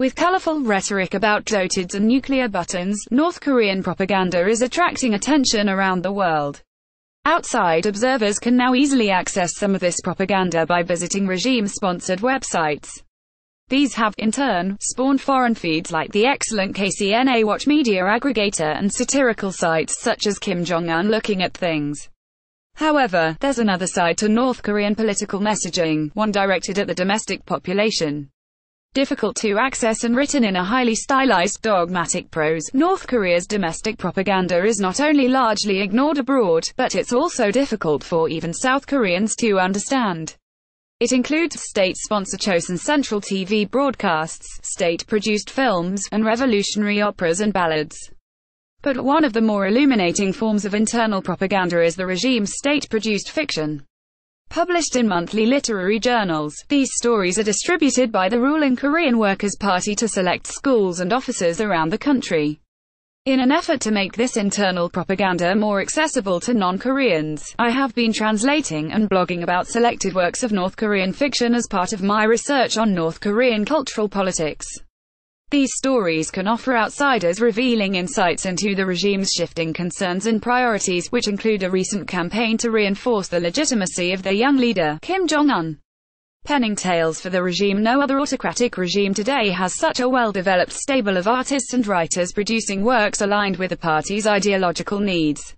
With colorful rhetoric about dotids and nuclear buttons, North Korean propaganda is attracting attention around the world. Outside observers can now easily access some of this propaganda by visiting regime-sponsored websites. These have, in turn, spawned foreign feeds like the excellent KCNA Watch media aggregator and satirical sites such as Kim Jong-un Looking at Things. However, there's another side to North Korean political messaging, one directed at the domestic population. Difficult to access and written in a highly stylized, dogmatic prose, North Korea's domestic propaganda is not only largely ignored abroad, but it's also difficult for even South Koreans to understand. It includes state-sponsored Chosun Central TV broadcasts, state-produced films, and revolutionary operas and ballads. But one of the more illuminating forms of internal propaganda is the regime's state-produced fiction. Published in monthly literary journals, these stories are distributed by the ruling Korean Workers' Party to select schools and offices around the country. In an effort to make this internal propaganda more accessible to non-Koreans, I have been translating and blogging about selected works of North Korean fiction as part of my research on North Korean cultural politics. These stories can offer outsiders revealing insights into the regime's shifting concerns and priorities, which include a recent campaign to reinforce the legitimacy of their young leader, Kim Jong-un. Penning tales for the regime. No other autocratic regime today has such a well-developed stable of artists and writers producing works aligned with the party's ideological needs.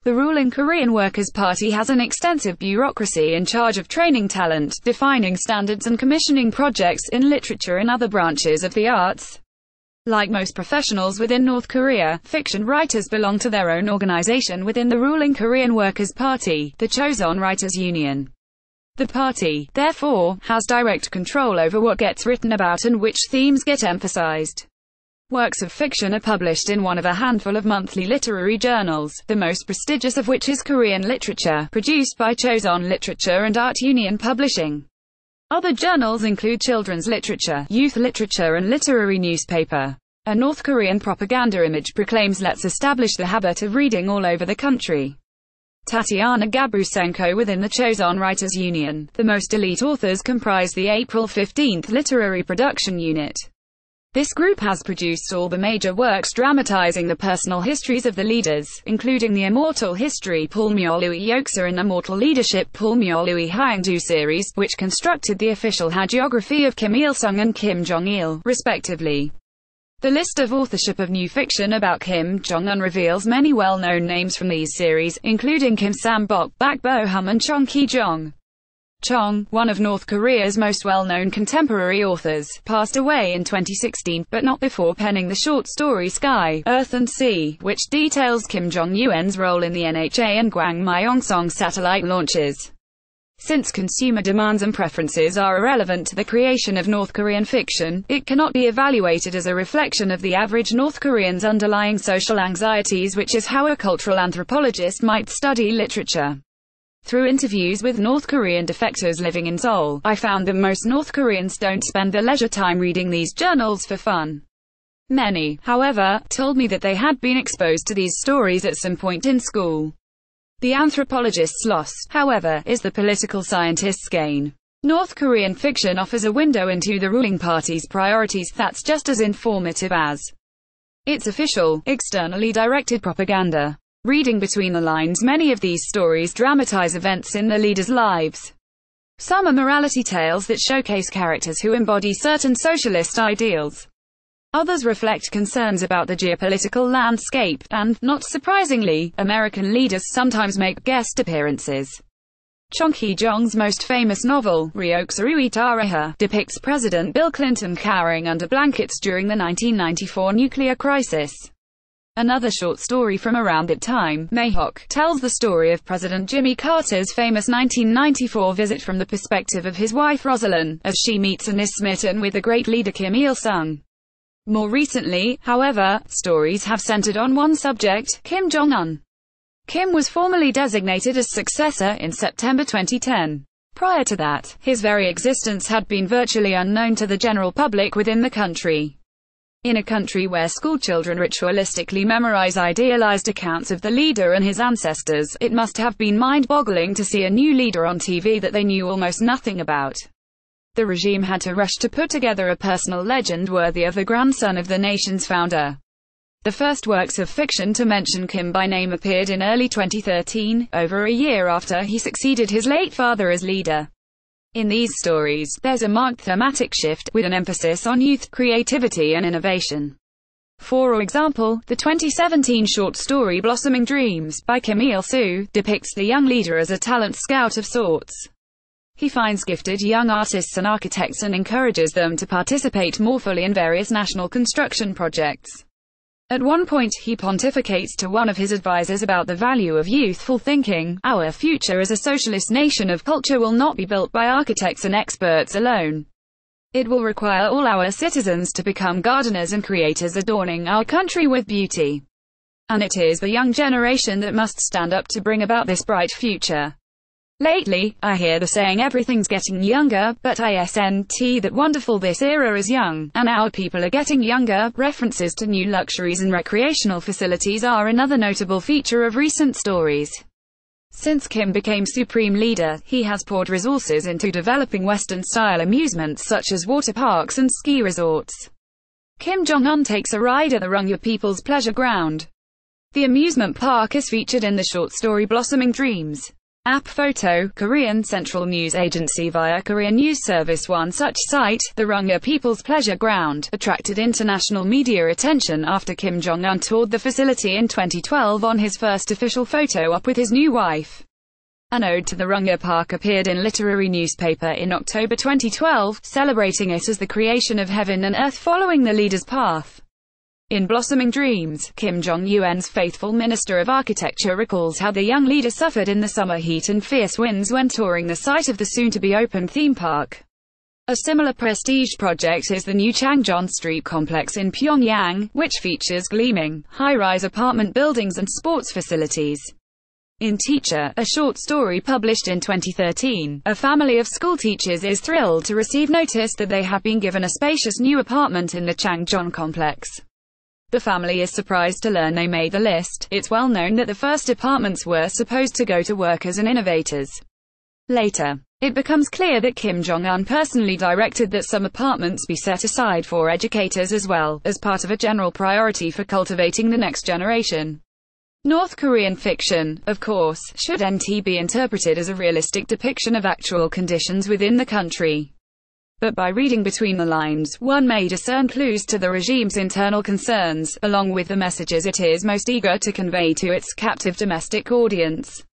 The ruling Korean Workers' Party has an extensive bureaucracy in charge of training talent, defining standards and commissioning projects in literature and other branches of the arts. Like most professionals within North Korea, fiction writers belong to their own organization within the ruling Korean Workers' Party, the Chosun Writers Union. The party, therefore, has direct control over what gets written about and which themes get emphasized. Works of fiction are published in one of a handful of monthly literary journals, the most prestigious of which is Korean Literature, produced by Chosun Literature and Art Union Publishing. Other journals include Children's Literature, Youth Literature and Literary Newspaper. A North Korean propaganda image proclaims let's establish the habit of reading all over the country. Tatiana Gabrusenko within the Chosun Writers Union. The most elite authors comprise the April 15th Literary Production Unit. This group has produced all the major works dramatizing the personal histories of the leaders, including the Immortal History Pulmyeolui Yoksa and Immortal Leadership Pulmyeolui Hyangju series, which constructed the official hagiography of Kim Il-sung and Kim Jong-il, respectively. The list of authorship of new fiction about Kim Jong-un reveals many well-known names from these series, including Kim Sam-bok, Bak Bo-hum and Chung Ki-jong. Chung, one of North Korea's most well-known contemporary authors, passed away in 2016, but not before penning the short story Sky, Earth and Sea, which details Kim Jong-un's role in the NHA and Gwang Myeong-song satellite launches. Since consumer demands and preferences are irrelevant to the creation of North Korean fiction, it cannot be evaluated as a reflection of the average North Korean's underlying social anxieties, which is how a cultural anthropologist might study literature. Through interviews with North Korean defectors living in Seoul, I found that most North Koreans don't spend their leisure time reading these journals for fun. Many, however, told me that they had been exposed to these stories at some point in school. The anthropologist's loss, however, is the political scientist's gain. North Korean fiction offers a window into the ruling party's priorities that's just as informative as its official, externally directed propaganda. Reading between the lines, many of these stories dramatize events in the leaders' lives. Some are morality tales that showcase characters who embody certain socialist ideals. Others reflect concerns about the geopolitical landscape, and, not surprisingly, American leaders sometimes make guest appearances. Chung Ki-jong's most famous novel, Ryoksurui Taraha, depicts President Bill Clinton cowering under blankets during the 1994 nuclear crisis. Another short story from around that time, Mayhawk, tells the story of President Jimmy Carter's famous 1994 visit from the perspective of his wife Rosalind, as she meets and is smitten with the great leader Kim Il-sung. More recently, however, stories have centered on one subject, Kim Jong-un. Kim was formally designated as successor in September 2010. Prior to that, his very existence had been virtually unknown to the general public within the country. In a country where schoolchildren ritualistically memorize idealized accounts of the leader and his ancestors, it must have been mind-boggling to see a new leader on TV that they knew almost nothing about. The regime had to rush to put together a personal legend worthy of the grandson of the nation's founder. The first works of fiction to mention Kim by name appeared in early 2013, over a year after he succeeded his late father as leader. In these stories, there's a marked thematic shift, with an emphasis on youth, creativity and innovation. For example, the 2017 short story Blossoming Dreams, by Kim Il-soo, depicts the young leader as a talent scout of sorts. He finds gifted young artists and architects and encourages them to participate more fully in various national construction projects. At one point, he pontificates to one of his advisors about the value of youthful thinking. Our future as a socialist nation of culture will not be built by architects and experts alone. It will require all our citizens to become gardeners and creators, adorning our country with beauty. And it is the young generation that must stand up to bring about this bright future. Lately, I hear the saying everything's getting younger, but isn't that wonderful, this era is young, and our people are getting younger. References to new luxuries and recreational facilities are another notable feature of recent stories. Since Kim became supreme leader, he has poured resources into developing Western-style amusements such as water parks and ski resorts. Kim Jong-un takes a ride at the Rungga People's Pleasure Ground. The amusement park is featured in the short story Blossoming Dreams. App Photo, Korean Central News Agency via Korean News Service. One such site, the Rungga People's Pleasure Ground, attracted international media attention after Kim Jong-un toured the facility in 2012 on his first official photo op with his new wife. An ode to the Rungga Park appeared in literary newspaper in October 2012, celebrating it as the creation of heaven and earth following the leader's path. In Blossoming Dreams, Kim Jong-un's faithful Minister of Architecture recalls how the young leader suffered in the summer heat and fierce winds when touring the site of the soon-to-be-open theme park. A similar prestige project is the new Changjon Street complex in Pyongyang, which features gleaming, high-rise apartment buildings and sports facilities. In Teacher, a short story published in 2013, a family of schoolteachers is thrilled to receive notice that they have been given a spacious new apartment in the Changjon complex. The family is surprised to learn they made the list. It's well known that the first apartments were supposed to go to workers and innovators. Later, it becomes clear that Kim Jong-un personally directed that some apartments be set aside for educators as well, as part of a general priority for cultivating the next generation. North Korean fiction, of course, shouldn't be interpreted as a realistic depiction of actual conditions within the country. But by reading between the lines, one may discern clues to the regime's internal concerns, along with the messages it is most eager to convey to its captive domestic audience.